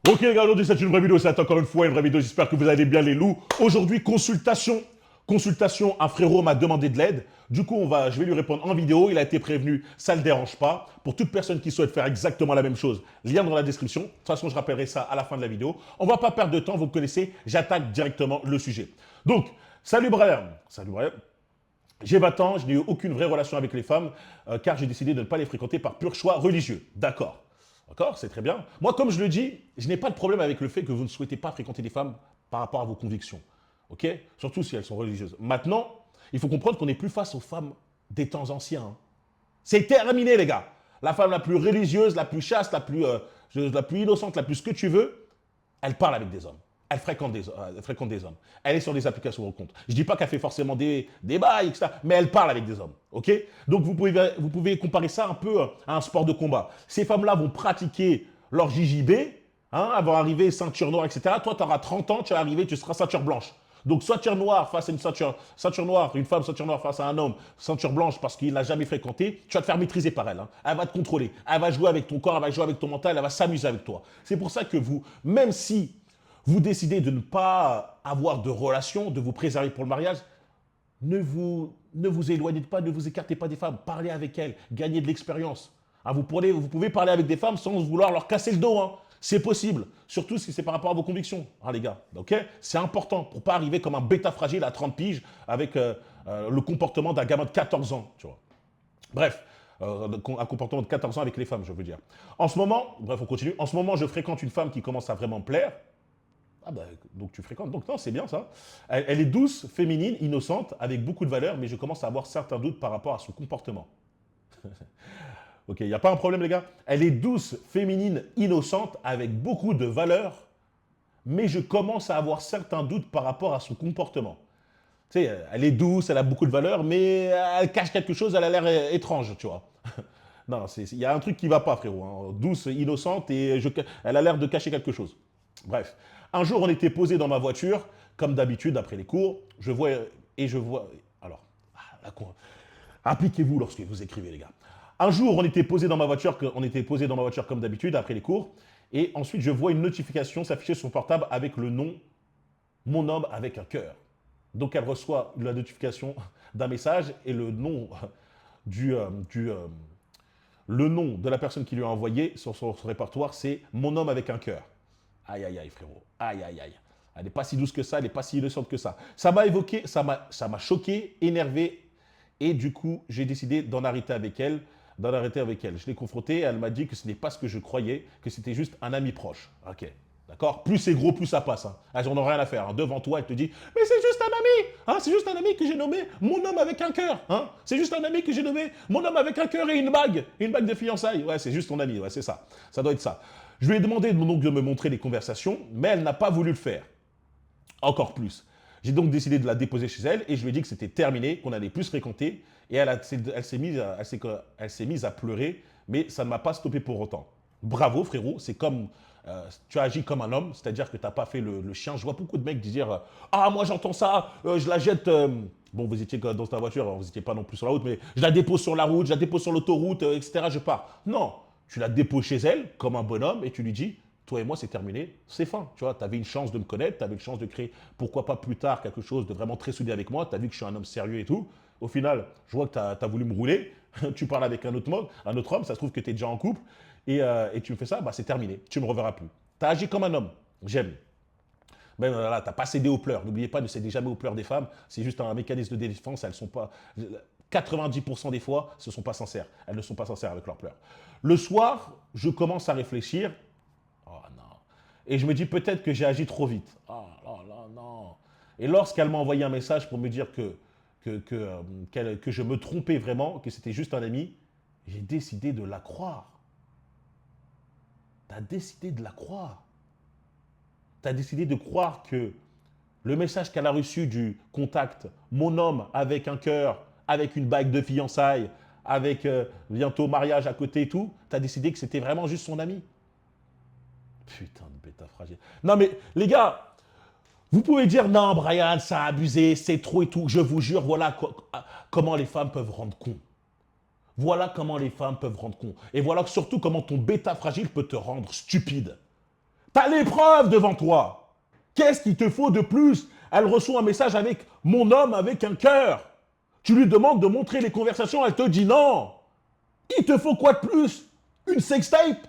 Ok les gars, aujourd'hui c'est une vraie vidéo, c'est encore une fois une vraie vidéo, j'espère que vous allez bien les loups. Aujourd'hui, consultation. Consultation, un frérot m'a demandé de l'aide. Du coup, je vais lui répondre en vidéo, il a été prévenu, ça ne le dérange pas. Pour toute personne qui souhaite faire exactement la même chose, lien dans la description. De toute façon, je rappellerai ça à la fin de la vidéo. On ne va pas perdre de temps, vous me connaissez, j'attaque directement le sujet. Donc, salut Brian. Salut Brian. J'ai 20 ans, je n'ai eu aucune vraie relation avec les femmes, car j'ai décidé de ne pas les fréquenter par pur choix religieux. D'accord. D'accord, c'est très bien. Moi, comme je le dis, je n'ai pas de problème avec le fait que vous ne souhaitez pas fréquenter des femmes par rapport à vos convictions. Ok. Surtout si elles sont religieuses. Maintenant, il faut comprendre qu'on n'est plus face aux femmes des temps anciens, hein. C'est terminé, les gars. La femme la plus religieuse, la plus chaste, la plus innocente, la plus ce que tu veux, elle parle avec des hommes. Elle fréquente des hommes. Elle est sur des applications de compte. Je ne dis pas qu'elle fait forcément des bails, etc. Mais elle parle avec des hommes. Ok. Donc vous pouvez comparer ça un peu à un sport de combat. Ces femmes-là vont pratiquer leur JJB, hein, elles vont arriver ceinture noire, etc. Toi, tu auras 30 ans, tu vas arriver, tu seras ceinture blanche. Donc ceinture noire face à ceinture noire, une femme ceinture noire face à un homme, ceinture blanche parce qu'il n'a jamais fréquenté, tu vas te faire maîtriser par elle, hein. Elle va te contrôler, elle va jouer avec ton corps, elle va jouer avec ton mental, elle va s'amuser avec toi. C'est pour ça que vous, même si vous décidez de ne pas avoir de relation, de vous préserver pour le mariage, ne vous éloignez pas, ne vous écartez pas des femmes, parlez avec elles, gagnez de l'expérience. Ah, vous pouvez parler avec des femmes sans vouloir leur casser le dos, hein. C'est possible, surtout si c'est par rapport à vos convictions, hein, les gars. Ok. C'est important pour ne pas arriver comme un bêta fragile à 30 piges avec le comportement d'un gamin de 14 ans, tu vois. Bref, un comportement de 14 ans avec les femmes, je veux dire. En ce moment, bref, on continue. En ce moment, je fréquente une femme qui commence à vraiment me plaire. Ah bah, donc tu fréquentes. Donc non, c'est bien ça. Elle est douce, féminine, innocente, avec beaucoup de valeurs, mais je commence à avoir certains doutes par rapport à son comportement. Ok, il n'y a pas un problème les gars. Elle est douce, féminine, innocente, avec beaucoup de valeurs, mais je commence à avoir certains doutes par rapport à son comportement. Tu sais, elle est douce, elle a beaucoup de valeurs, mais elle cache quelque chose, elle a l'air étrange, tu vois. Non, il y a un truc qui ne va pas, frérot, hein. Douce, innocente, et elle a l'air de cacher quelque chose. Bref, un jour, on était posé dans ma voiture, comme d'habitude, après les cours. Je vois. Alors, appliquez-vous lorsque vous écrivez, les gars. Un jour, on était posé dans ma voiture comme d'habitude, après les cours. Et ensuite, je vois une notification s'afficher sur son portable avec le nom Mon homme avec un cœur. Donc, elle reçoit la notification d'un message et le nom du, euh, du, euh, le nom de la personne qui lui a envoyé sur son répertoire, c'est Mon homme avec un cœur. Aïe, aïe, aïe, frérot. Aïe, aïe, aïe. Elle n'est pas si douce que ça, elle n'est pas si innocente que ça. Ça m'a choqué, énervé, et du coup, j'ai décidé d'en arrêter avec elle. Je l'ai confrontée, elle m'a dit que ce n'est pas ce que je croyais, que c'était juste un ami proche. Ok, d'accord. Plus c'est gros, plus ça passe, hein. Ah, j'en ai rien à faire, hein. Devant toi, elle te dit, mais c'est juste un ami, hein. C'est juste un ami que j'ai nommé mon homme avec un cœur, hein. C'est juste un ami que j'ai nommé mon homme avec un cœur et une bague de fiançailles. Ouais, c'est juste ton ami, ouais, c'est ça. Ça doit être ça. Je lui ai demandé donc de me montrer les conversations, mais elle n'a pas voulu le faire. Encore plus. J'ai donc décidé de la déposer chez elle et je lui ai dit que c'était terminé, qu'on allait plus se fréquenter. Et elle s'est mise à pleurer, mais ça ne m'a pas stoppé pour autant. Bravo frérot, c'est comme tu as agi comme un homme, c'est-à-dire que tu n'as pas fait le chien. Je vois beaucoup de mecs dire ah moi j'entends ça, je la jette. Bon, vous étiez dans ta voiture, vous n'étiez pas non plus sur la route, mais je la dépose sur la route, je la dépose sur l'autoroute, etc. Je pars. Non, tu la déposes chez elle comme un bonhomme et tu lui dis toi et moi, c'est terminé, c'est fin. Tu vois, tu avais une chance de me connaître, tu avais une chance de créer, pourquoi pas plus tard, quelque chose de vraiment très soudé avec moi. Tu as vu que je suis un homme sérieux et tout. Au final, je vois que tu as voulu me rouler. Tu parles avec un autre homme, ça se trouve que tu es déjà en couple. Et tu me fais ça, bah, c'est terminé. Tu ne me reverras plus. Tu as agi comme un homme. J'aime. Ben voilà, tu n'as pas cédé aux pleurs. N'oubliez pas, ne cédez jamais aux pleurs des femmes. C'est juste un mécanisme de défense. Elles sont pas. 90% des fois, ce ne sont pas sincères. Elles ne sont pas sincères avec leurs pleurs. Le soir, je commence à réfléchir. Oh non. Et je me dis peut-être que j'ai agi trop vite. Oh là là, non. Et lorsqu'elle m'a envoyé un message pour me dire que je me trompais vraiment, que c'était juste un ami, j'ai décidé de la croire. Tu as décidé de la croire. Tu as décidé de croire que le message qu'elle a reçu du contact, mon homme avec un cœur, avec une bague de fiançailles, avec bientôt mariage à côté et tout, tu as décidé que c'était vraiment juste son ami. Putain de bêta fragile. Non mais les gars, vous pouvez dire non Brian, ça a abusé, c'est trop et tout. Je vous jure, voilà comment les femmes peuvent rendre con. Voilà comment les femmes peuvent rendre con. Et voilà surtout comment ton bêta fragile peut te rendre stupide. Tu as l'épreuve devant toi. Qu'est-ce qu'il te faut de plus? Elle reçoit un message avec mon homme avec un cœur. Tu lui demandes de montrer les conversations, elle te dit non. Il te faut quoi de plus? Une sextape?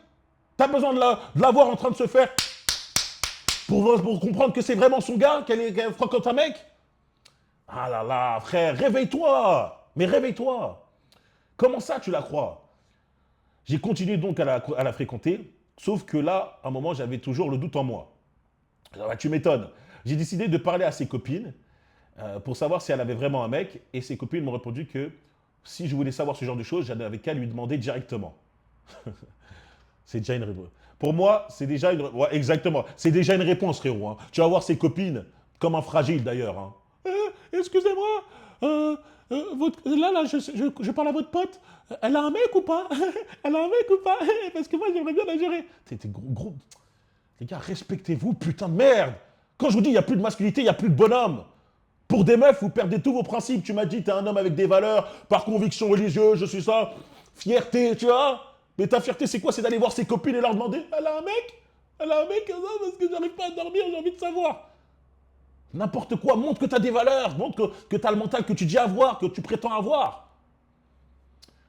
Tu as besoin de la voir en train de se faire pour comprendre que c'est vraiment son gars, qu'elle fréquente un mec? Ah là là, frère, réveille-toi. Mais réveille-toi. Comment ça, tu la crois? J'ai continué donc à la fréquenter, sauf que là, à un moment, j'avais toujours le doute en moi. Alors, là, tu m'étonnes. J'ai décidé de parler à ses copines pour savoir si elle avait vraiment un mec, et ses copines m'ont répondu que si je voulais savoir ce genre de choses, j'en avais qu'à lui demander directement. C'est déjà une réponse. Pour moi, c'est déjà une... Ouais, exactement. C'est déjà une réponse, frérot. Hein. Tu vas voir ses copines, comme un fragile d'ailleurs. Hein. Excusez-moi, là, je parle à votre pote. Elle a un mec ou pas? Elle a un mec ou pas? Parce que moi, j'aimerais bien la gérer. T'es gros. Les gars, respectez-vous, putain de merde. Quand je vous dis, il n'y a plus de masculinité, il n'y a plus de bonhomme. Pour des meufs, vous perdez tous vos principes. Tu m'as dit, t'es un homme avec des valeurs, par conviction religieuse, je suis ça. Fierté, tu vois. Mais ta fierté, c'est quoi? C'est d'aller voir ses copines et leur demander, elle a un mec? Elle a un mec? Non, parce que j'arrive pas à dormir, j'ai envie de savoir. N'importe quoi, montre que tu as des valeurs, montre que tu as le mental que tu dis avoir, que tu prétends avoir.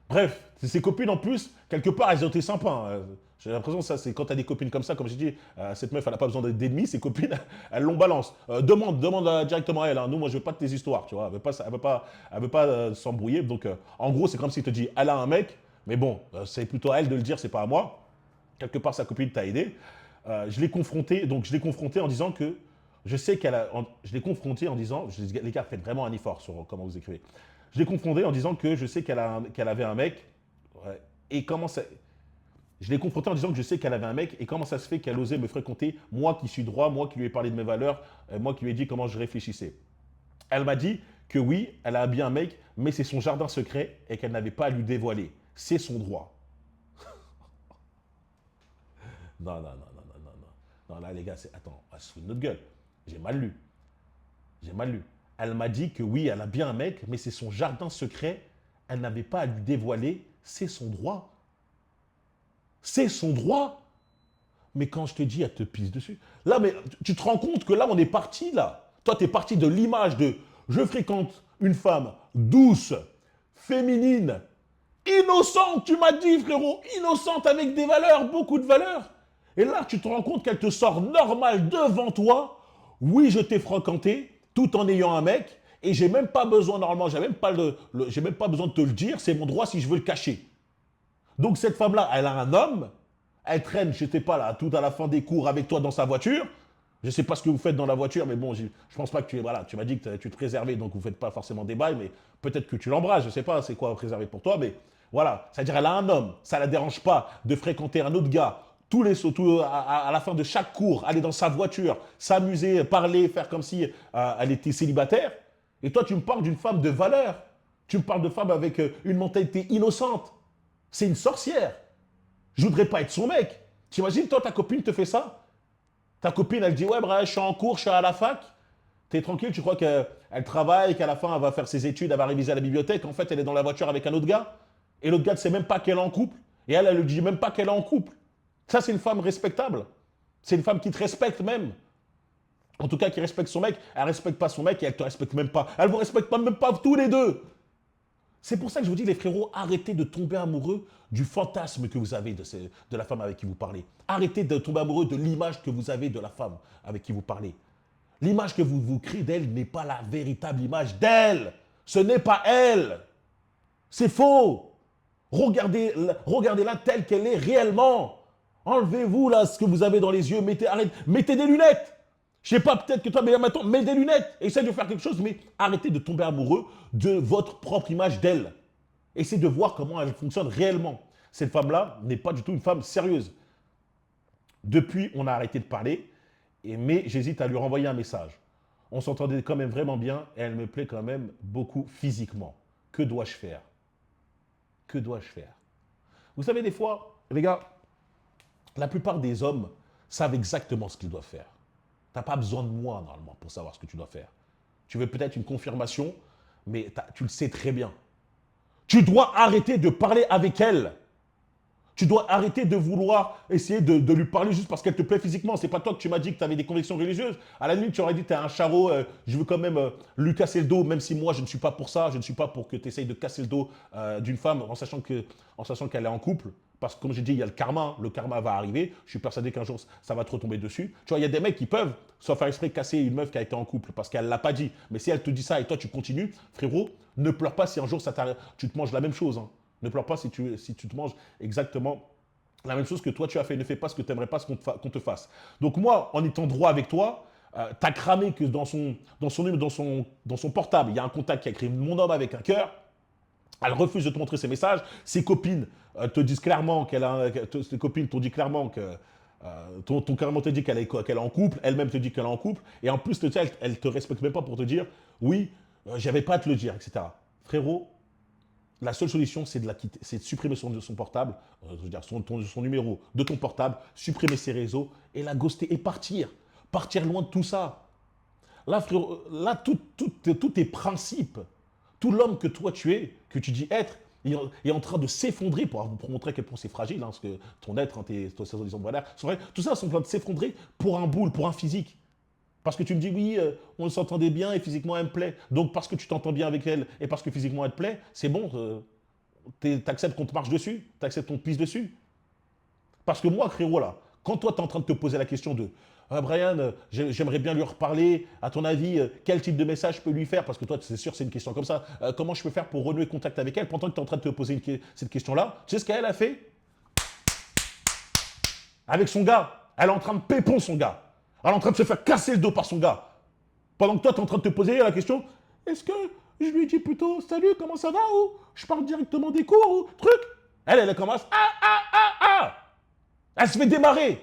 Bref, ses copines en plus, quelque part, elles ont été sympas. Hein. J'ai l'impression que ça, c'est quand tu as des copines comme ça, comme j'ai dit, cette meuf, elle n'a pas besoin d'ennemis, ses copines, elles l'ont balance. Demande directement à elle. Hein. Nous, moi, je veux pas de tes histoires, tu vois. Elle veut pas s'embrouiller. Donc, en gros, c'est comme s'il te dit, elle a un mec, mais bon, c'est plutôt à elle de le dire, c'est pas à moi. Quelque part, sa copine t'a aidé. Je l'ai confronté en disant que je sais qu'elle a. Je l'ai confronté en disant, les gars, faites vraiment un effort sur comment vous écrivez. Je l'ai confronté en disant que je sais qu'elle avait un mec. Ouais, et comment ça. Je l'ai confronté en disant que je sais qu'elle avait un mec et comment ça se fait qu'elle osait me fréquenter, moi qui suis droit, moi qui lui ai parlé de mes valeurs, moi qui lui ai dit comment je réfléchissais. Elle m'a dit que oui, elle a bien un mec, mais c'est son jardin secret et qu'elle n'avait pas à lui dévoiler. C'est son droit. Non, non, non, non, non, non, non. Non, là, les gars, attends, on va se foutre de notre gueule. J'ai mal lu. J'ai mal lu. Elle m'a dit que oui, elle a bien un mec, mais c'est son jardin secret. Elle n'avait pas à lui dévoiler. C'est son droit. C'est son droit. Mais quand je te dis, elle te pisse dessus. Là, mais tu te rends compte que là, on est parti, là. Toi, tu es parti de l'image de je fréquente une femme douce, féminine, innocente, tu m'as dit, frérot, innocente avec des valeurs, beaucoup de valeurs. Et là, tu te rends compte qu'elle te sort normal devant toi. Oui, je t'ai fréquenté tout en ayant un mec et j'ai même pas besoin, normalement, j'ai même pas besoin de te le dire, c'est mon droit si je veux le cacher. Donc cette femme-là, elle a un homme, elle traîne, je sais pas là, tout à la fin des cours avec toi dans sa voiture. Je sais pas ce que vous faites dans la voiture, mais bon, je pense pas que tu m'as dit que tu te préservais, donc vous faites pas forcément des bails, mais peut-être que tu l'embrasses, je sais pas c'est quoi préserver pour toi, mais voilà. C'est-à-dire elle a un homme, ça la dérange pas de fréquenter un autre gars, à la fin de chaque cours, aller dans sa voiture, s'amuser, parler, faire comme si elle était célibataire. Et toi, tu me parles d'une femme de valeur. Tu me parles de femme avec une mentalité innocente. C'est une sorcière. Je voudrais pas être son mec. T'imagines, toi, ta copine te fait ça? Ta copine, elle dit, ouais, bref, je suis en cours, je suis à la fac. T'es tranquille, tu crois qu'elle travaille, qu'à la fin, elle va faire ses études, elle va réviser à la bibliothèque. En fait, elle est dans la voiture avec un autre gars. Et l'autre gars ne sait même pas qu'elle est en couple. Et elle ne dit même pas qu'elle est en couple. Ça, c'est une femme respectable. C'est une femme qui te respecte même. En tout cas, qui respecte son mec. Elle ne respecte pas son mec et elle ne te respecte même pas. Elle ne vous respecte pas, même pas tous les deux. C'est pour ça que je vous dis, les frérots, arrêtez de tomber amoureux du fantasme que vous avez de la femme avec qui vous parlez. Arrêtez de tomber amoureux de l'image que vous avez de la femme avec qui vous parlez. L'image que vous créez d'elle n'est pas la véritable image d'elle. Ce n'est pas elle. C'est faux. Regardez-la telle qu'elle est réellement. Enlevez-vous là ce que vous avez dans les yeux. Mettez des lunettes. Je sais pas, peut-être que toi, mais maintenant, mets des lunettes. Essaye de faire quelque chose, mais arrêtez de tomber amoureux de votre propre image d'elle. Essayez de voir comment elle fonctionne réellement. Cette femme-là n'est pas du tout une femme sérieuse. Depuis, on a arrêté de parler, mais j'hésite à lui renvoyer un message. On s'entendait quand même vraiment bien et elle me plaît quand même beaucoup physiquement. Que dois-je faire? Que dois-je faire? Vous savez, des fois, les gars, la plupart des hommes savent exactement ce qu'ils doivent faire. Tu n'as pas besoin de moi, normalement, pour savoir ce que tu dois faire. Tu veux peut-être une confirmation, mais tu le sais très bien. Tu dois arrêter de parler avec elle. Tu dois arrêter de vouloir essayer de lui parler juste parce qu'elle te plaît physiquement. C'est pas toi que tu m'as dit que tu avais des convictions religieuses. À la limite, tu aurais dit que tu es un charreau, je veux quand même lui casser le dos, même si moi, je ne suis pas pour ça. Je ne suis pas pour que tu essayes de casser le dos d'une femme en sachant qu'elle est en couple. Parce que comme j'ai dit, il y a le karma. Hein. Le karma va arriver. Je suis persuadé qu'un jour, ça va te retomber dessus. Tu vois, il y a des mecs qui peuvent, sans faire exprès, casser une meuf qui a été en couple parce qu'elle ne l'a pas dit. Mais si elle te dit ça et toi, tu continues, frérot, ne pleure pas si un jour tu te manges la même chose. Hein. Ne pleure pas si tu te manges exactement la même chose que toi tu as fait. Ne fais pas ce que tu n'aimerais pas qu'on te fasse. Donc moi, en étant droit avec toi, tu as cramé que dans son portable, il y a un contact qui a écrit mon homme avec un cœur. Elle refuse de te montrer ses messages. Ses copines te disent clairement ses copines t'ont dit clairement que ton carrément te dit qu'elle est en couple, elle-même te dit qu'elle est en couple, et en plus, elle te respecte même pas pour te dire, oui, j'avais pas à te le dire, etc. Frérot, la seule solution, c'est de la quitter, c'est de supprimer son portable, je veux dire son numéro de ton portable, supprimer ses réseaux et la ghoster et partir. Partir loin de tout ça. Là, frérot, là, tous tes principes, tout l'homme que toi tu es, que tu dis être, est en train de s'effondrer pour montrer à quel point c'est fragile, hein, parce que ton être, hein, tes soi-disant valeurs, tout ça, sont en train de s'effondrer pour un boule, pour un physique. Parce que tu me dis, oui, on s'entendait bien et physiquement elle me plaît. Donc parce que tu t'entends bien avec elle et parce que physiquement elle te plaît, c'est bon, t'acceptes qu'on te marche dessus, t'acceptes qu'on te pisse dessus. Parce que moi, frérot, là, quand toi, tu es en train de te poser la question de Brian, j'aimerais bien lui reparler, à ton avis, quel type de message je peux lui faire? Parce que toi, c'est sûr, c'est une question comme ça. Comment je peux faire pour renouer contact avec elle pendant que tu es en train de te poser cette question-là? Tu sais ce qu'elle a fait? Avec son gars. Elle est en train de pépon son gars. Elle est en train de se faire casser le dos par son gars. Pendant que toi, tu es en train de te poser la question, est-ce que je lui dis plutôt salut, comment ça va? Ou je parle directement des cours ou truc? Elle commence elle se fait démarrer.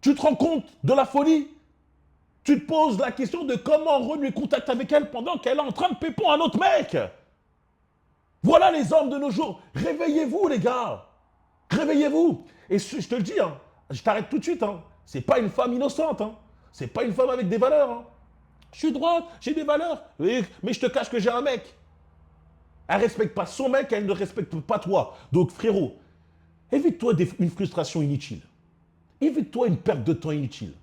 Tu te rends compte de la folie? Tu te poses la question de comment renouer contact avec elle pendant qu'elle est en train de pépon un autre mec. Voilà les hommes de nos jours. Réveillez-vous, les gars. Réveillez-vous. Et je te le dis, hein, je t'arrête tout de suite. Hein. C'est pas une femme innocente. Hein. C'est pas une femme avec des valeurs. Hein. Je suis droite, j'ai des valeurs. Mais je te cache que j'ai un mec. Elle ne respecte pas son mec, elle ne respecte pas toi. Donc, frérot, évite-toi une frustration inutile. Évite-toi une perte de temps inutile.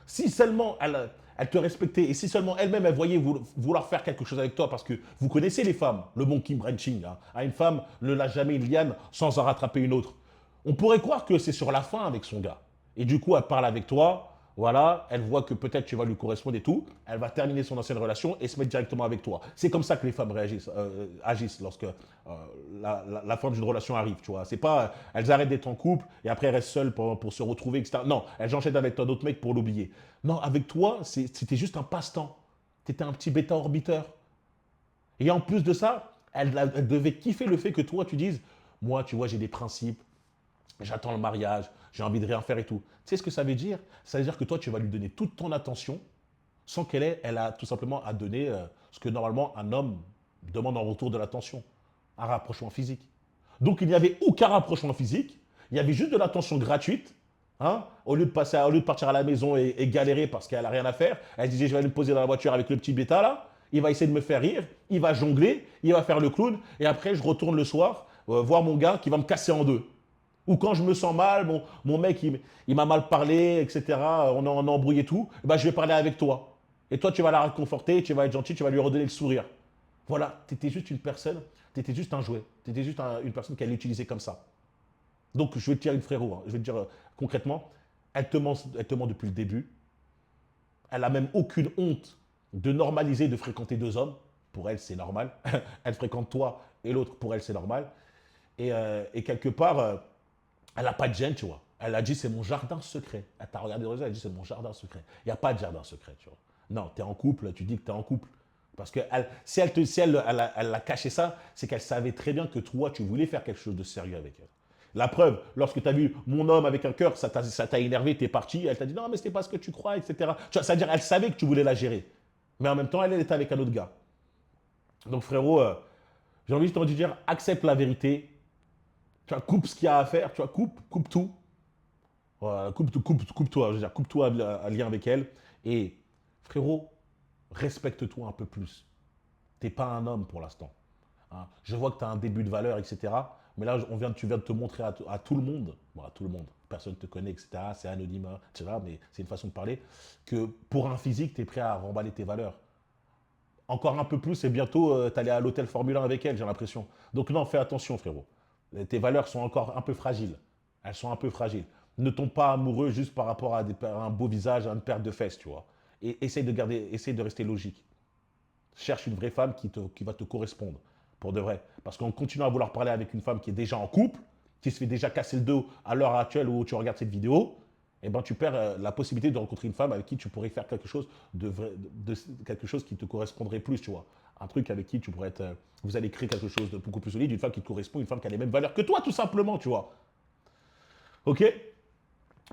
Si seulement elle te respectait et si seulement elle-même elle voyait vouloir faire quelque chose avec toi, parce que vous connaissez les femmes, le monkey branching, hein, à une femme ne lâche jamais une liane sans en rattraper une autre. On pourrait croire que c'est sur la fin avec son gars. Et du coup, elle parle avec toi, voilà, elle voit que peut-être tu vas lui correspondre et tout, elle va terminer son ancienne relation et se mettre directement avec toi. C'est comme ça que les femmes agissent lorsque la fin d'une relation arrive, tu vois. C'est pas, elles arrêtent d'être en couple et après elles restent seules pour se retrouver, etc. Non, elles enchaînent avec un autre mec pour l'oublier. Non, avec toi, c'était juste un passe-temps. Tu étais un petit bêta-orbiteur. Et en plus de ça, elle devait kiffer le fait que toi, tu dises, moi, tu vois, j'ai des principes, j'attends le mariage, j'ai envie de rien faire et tout. Tu sais ce que ça veut dire? Ça veut dire que toi, tu vas lui donner toute ton attention sans elle a tout simplement à donner ce que normalement un homme demande en retour de l'attention, un rapprochement physique. Donc il n'y avait aucun rapprochement physique, il y avait juste de l'attention gratuite. Hein, au lieu de partir à la maison et galérer parce qu'elle n'a rien à faire, elle disait je vais aller me poser dans la voiture avec le petit bêta là, il va essayer de me faire rire, il va jongler, il va faire le clown, et après je retourne le soir voir mon gars qui va me casser en deux. Ou quand je me sens mal, mon mec, il m'a mal parlé, etc. On a embrouillé tout. Ben, je vais parler avec toi. Et toi, tu vas la réconforter, tu vas être gentil, tu vas lui redonner le sourire. Voilà, tu étais juste une personne, tu étais juste un jouet. Tu étais juste une personne qu'elle utilisait comme ça. Donc, je vais te dire une frérot, hein, je vais te dire concrètement, elle te ment depuis le début. Elle n'a même aucune honte de normaliser de fréquenter deux hommes. Pour elle, c'est normal. Elle fréquente toi et l'autre, pour elle, c'est normal. Et quelque part, elle n'a pas de gêne, tu vois. Elle a dit, c'est mon jardin secret. Elle t'a regardé dans les yeux, elle a dit, c'est mon jardin secret. Il n'y a pas de jardin secret, tu vois. Non, tu es en couple, tu dis que tu es en couple. Parce que elle a caché ça, c'est qu'elle savait très bien que toi, tu voulais faire quelque chose de sérieux avec elle. La preuve, lorsque tu as vu mon homme avec un cœur, ça t'a énervé, tu es parti, elle t'a dit non, mais c'était pas ce que tu crois, etc. C'est-à-dire, elle savait que tu voulais la gérer. Mais en même temps, elle était avec un autre gars. Donc, frérot, j'ai envie de te dire, accepte la vérité, tu vois, coupe ce qu'il y a à faire, tu vois, coupe tout. Voilà, coupe-toi, je veux dire, coupe-toi un lien avec elle. Et frérot, respecte-toi un peu plus. T'es pas un homme pour l'instant. Hein. Je vois que tu as un début de valeur, etc. Mais là, tu viens de te montrer à tout le monde, bon, à tout le monde, personne ne te connaît, etc. C'est anonyme, etc. Mais c'est une façon de parler, que pour un physique, tu es prêt à remballer tes valeurs. Encore un peu plus et bientôt, tu allais à l'hôtel Formule 1 avec elle, j'ai l'impression. Donc non, fais attention, frérot. Tes valeurs sont encore un peu fragiles. Elles sont un peu fragiles. Ne tombe pas amoureux juste par rapport à un beau visage, à une paire de fesses, tu vois. Et essaye de rester logique. Cherche une vraie femme qui va te correspondre, pour de vrai. Parce qu'en continuant à vouloir parler avec une femme qui est déjà en couple, qui se fait déjà casser le dos à l'heure actuelle où tu regardes cette vidéo, eh ben, tu perds la possibilité de rencontrer une femme avec qui tu pourrais faire quelque chose quelque chose qui te correspondrait plus, tu vois. Un truc avec qui tu pourrais être, vous allez créer quelque chose de beaucoup plus solide, une femme qui te correspond, une femme qui a les mêmes valeurs que toi, tout simplement, tu vois. Ok.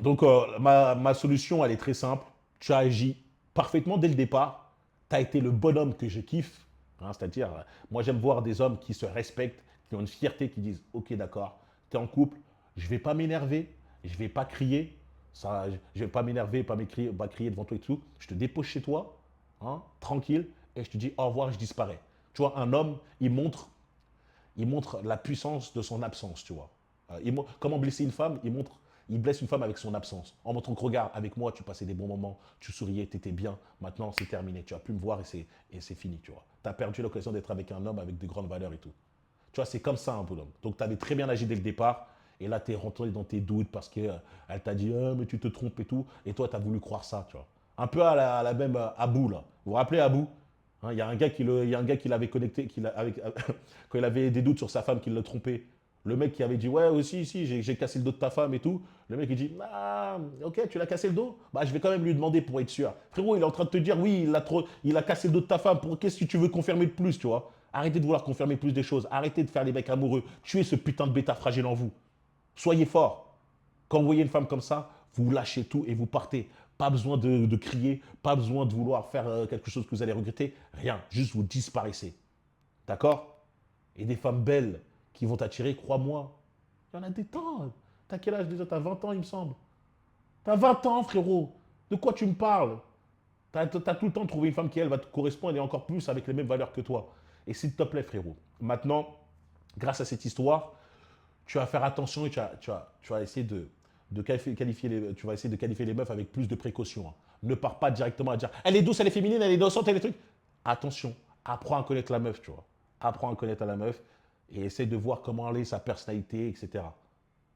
Donc, ma solution, elle est très simple. Tu as agi parfaitement dès le départ. Tu as été le bonhomme que je kiffe. Hein, c'est-à-dire, moi, j'aime voir des hommes qui se respectent, qui ont une fierté, qui disent ok, d'accord, tu es en couple, je ne vais pas m'énerver, je ne vais pas crier. Ça, je ne vais pas m'énerver, pas crier devant toi et tout. Je te dépose chez toi, hein, tranquille, et je te dis au revoir, je disparais. Tu vois, un homme, il montre la puissance de son absence, tu vois. Comment blesser une femme? Il blesse une femme avec son absence. En montrant que, regarde, avec moi, tu passais des bons moments, tu souriais, tu étais bien. Maintenant, c'est terminé. Tu as pu me voir et c'est fini, tu vois. Tu as perdu l'occasion d'être avec un homme avec de grandes valeurs et tout. Tu vois, c'est comme ça un peu l'homme. Donc, tu avais très bien agi dès le départ. Et là, tu es rentré dans tes doutes parce qu'elle t'a dit ah, mais tu te trompes et tout. Et toi, tu as voulu croire ça, tu vois. Un peu à la même Abou, là. Vous vous rappelez Abou? Hein, il y a un gars qui l'avait connecté, quand il avait des doutes sur sa femme, qui l'a trompé. Le mec qui avait dit ouais aussi si j'ai cassé le dos de ta femme et tout. Le mec il dit ah ok tu l'as cassé le dos. Bah je vais quand même lui demander pour être sûr. Frérot il est en train de te dire oui il a cassé le dos de ta femme. Pour qu'est-ce que tu veux confirmer de plus tu vois? Arrêtez de vouloir confirmer plus des choses. Arrêtez de faire les mecs amoureux. Tuez ce putain de bêta fragile en vous. Soyez fort. Quand vous voyez une femme comme ça, vous lâchez tout et vous partez. Pas besoin de crier, pas besoin de vouloir faire quelque chose que vous allez regretter. Rien, juste vous disparaissez. D'accord? Et des femmes belles qui vont t'attirer, crois-moi, il y en a des temps. T'as quel âge déjà? T'as 20 ans, il me semble. T'as 20 ans, frérot. De quoi tu me parles? T'as tout le temps trouvé une femme qui, elle, va te correspondre et encore plus avec les mêmes valeurs que toi. Et s'il te plaît, frérot, maintenant, grâce à cette histoire, tu vas faire attention et tu vas essayer tu vas essayer de qualifier les meufs avec plus de précaution. Hein. Ne pars pas directement à dire elle est douce, elle est féminine, elle est innocente, elle est truc. Attention, apprends à connaître la meuf, tu vois. Apprends à connaître la meuf et essaie de voir comment elle est, sa personnalité, etc.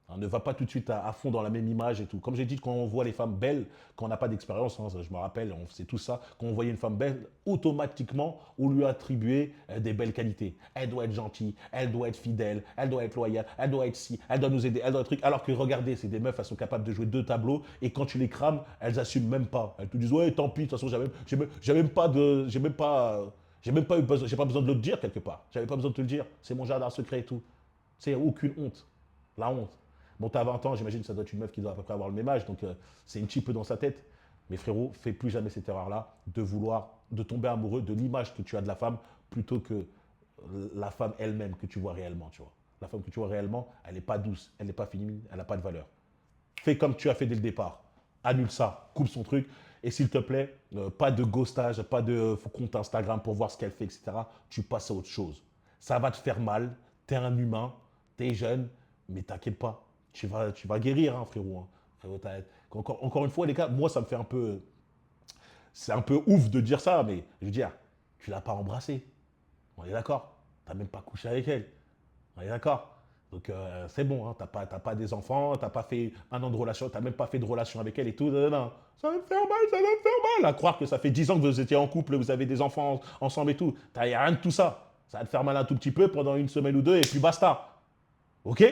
Hein, ne va pas tout de suite à fond dans la même image et tout. Comme j'ai dit, quand on voit les femmes belles, quand on n'a pas d'expérience, hein, je me rappelle, on faisait tout ça, quand on voyait une femme belle, automatiquement, on lui attribuait des belles qualités. Elle doit être gentille, elle doit être fidèle, elle doit être loyale, elle doit être ci, elle doit nous aider, elle doit être truc. Alors que regardez, c'est des meufs, elles sont capables de jouer deux tableaux et quand tu les crames, elles assument même pas. Elles te disent, ouais, tant pis, de toute façon, j'ai même pas de. J'ai même pas eu besoin, j'ai pas besoin de le dire quelque part. J'avais pas besoin de te le dire. C'est mon jardin secret et tout. C'est aucune honte. La honte. Bon, t'as 20 ans, j'imagine que ça doit être une meuf qui doit à peu près avoir le même âge, donc c'est un petit peu dans sa tête. Mais frérot, fais plus jamais cette erreur-là de tomber amoureux de l'image que tu as de la femme plutôt que la femme elle-même que tu vois réellement, tu vois. La femme que tu vois réellement, elle n'est pas douce, elle n'est pas féminine, elle n'a pas de valeur. Fais comme tu as fait dès le départ. Annule ça, coupe son truc. Et s'il te plaît, pas de ghostage, pas de compte Instagram pour voir ce qu'elle fait, etc. Tu passes à autre chose. Ça va te faire mal. T'es un humain, t'es jeune, mais t'inquiète pas. Tu vas guérir, hein, frérot. Hein. Frérot, encore une fois, les gars, moi, ça me fait un peu. C'est un peu ouf de dire ça, mais je veux dire, tu l'as pas embrassée. On est d'accord. T'as même pas couché avec elle. On est d'accord. Donc c'est bon, hein, t'as pas des enfants, t'as pas fait un an de relation, t'as même pas fait de relation avec elle et tout. Non, non. Ça va me faire mal, ça va me faire mal. À croire que ça fait 10 ans que vous étiez en couple, vous avez des enfants ensemble et tout. Il n'y a rien de tout ça. Ça va te faire mal un tout petit peu pendant une semaine ou deux et puis basta. Ok?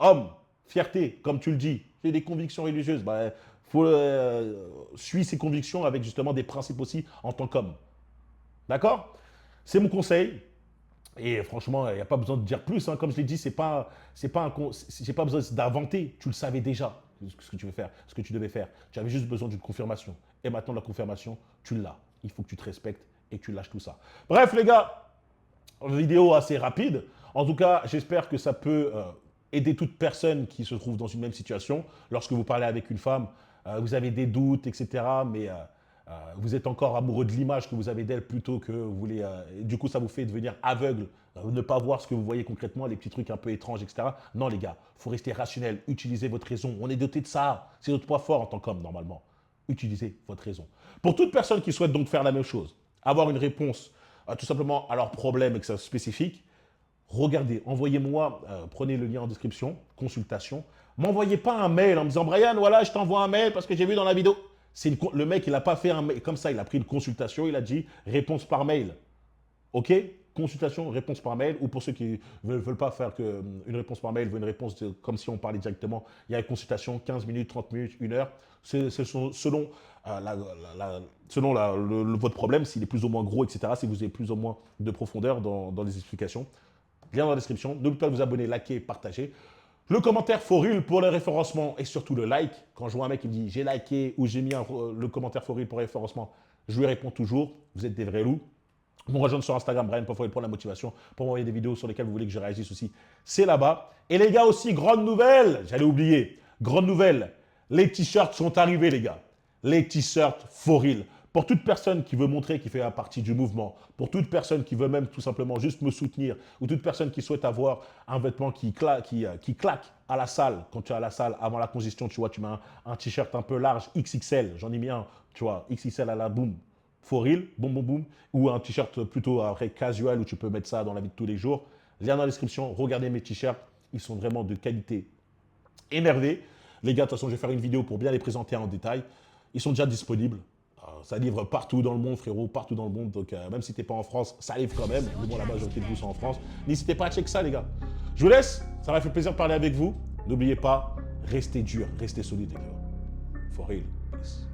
Homme, fierté, comme tu le dis. J'ai des convictions religieuses. Bah, faut suivre ses convictions avec justement des principes aussi en tant qu'homme. D'accord? C'est mon conseil. Et franchement, il n'y a pas besoin de dire plus. Hein. Comme je l'ai dit, j'ai pas besoin d'inventer. Tu le savais déjà ce que tu veux faire, ce que tu devais faire. Tu avais juste besoin d'une confirmation. Et maintenant, la confirmation, tu l'as. Il faut que tu te respectes et que tu lâches tout ça. Bref, les gars, vidéo assez rapide. En tout cas, j'espère que ça peut aider toute personne qui se trouve dans une même situation. Lorsque vous parlez avec une femme, vous avez des doutes, etc. Mais Vous êtes encore amoureux de l'image que vous avez d'elle plutôt que vous voulez. Et du coup, ça vous fait devenir aveugle, ne pas voir ce que vous voyez concrètement, les petits trucs un peu étranges, etc. Non, les gars, il faut rester rationnel. Utilisez votre raison. On est doté de ça. C'est notre point fort en tant qu'homme, normalement. Utilisez votre raison. Pour toute personne qui souhaite donc faire la même chose, avoir une réponse tout simplement à leur problème et que c'est spécifique, regardez, envoyez-moi, prenez le lien en description, consultation. M'envoyez pas un mail en me disant Brian, voilà, je t'envoie un mail parce que j'ai vu dans la vidéo. Le mec, il n'a pas fait un mail comme ça, il a pris une consultation, il a dit réponse par mail. OK? Consultation, réponse par mail. Ou pour ceux qui ne veulent pas faire une réponse par mail, veulent une réponse comme si on parlait directement, il y a une consultation, 15 minutes, 30 minutes, 1 heure. C'est selon, votre problème, s'il est plus ou moins gros, etc. Si vous avez plus ou moins de profondeur dans les explications. Lien dans la description. N'oubliez pas de vous abonner, liker, partager. Le commentaire Foril pour le référencement et surtout le like. Quand je vois un mec qui me dit j'ai liké ou j'ai mis le commentaire Foril pour le référencement, je lui réponds toujours. Vous êtes des vrais loups. Vous me rejoindre sur Instagram, Brian Foril pour la motivation, pour m'envoyer des vidéos sur lesquelles vous voulez que je réagisse aussi. C'est là-bas. Et les gars aussi, grande nouvelle, j'allais oublier. Grande nouvelle, les t-shirts sont arrivés les gars. Les t-shirts Foril. Pour toute personne qui veut montrer qu'il fait partie du mouvement, pour toute personne qui veut même tout simplement juste me soutenir, ou toute personne qui souhaite avoir un vêtement qui claque à la salle, quand tu es à la salle, avant la congestion, tu vois, tu mets un t-shirt un peu large, XXL, j'en ai mis un, tu vois, XXL à la boum, Foril, boum boum boum, ou un t-shirt plutôt après casual où tu peux mettre ça dans la vie de tous les jours. Lien dans la description, regardez mes t-shirts, ils sont vraiment de qualité énervée. Les gars, de toute façon, je vais faire une vidéo pour bien les présenter en détail. Ils sont déjà disponibles. Ça livre partout dans le monde, frérot, partout dans le monde. Donc, même si tu n'es pas en France, ça livre quand même. Mais bon, la majorité de vous sont en France. N'hésitez pas à checker ça, les gars. Je vous laisse. Ça m'a fait plaisir de parler avec vous. N'oubliez pas, restez dur, restez solide, les gars. For real. Peace.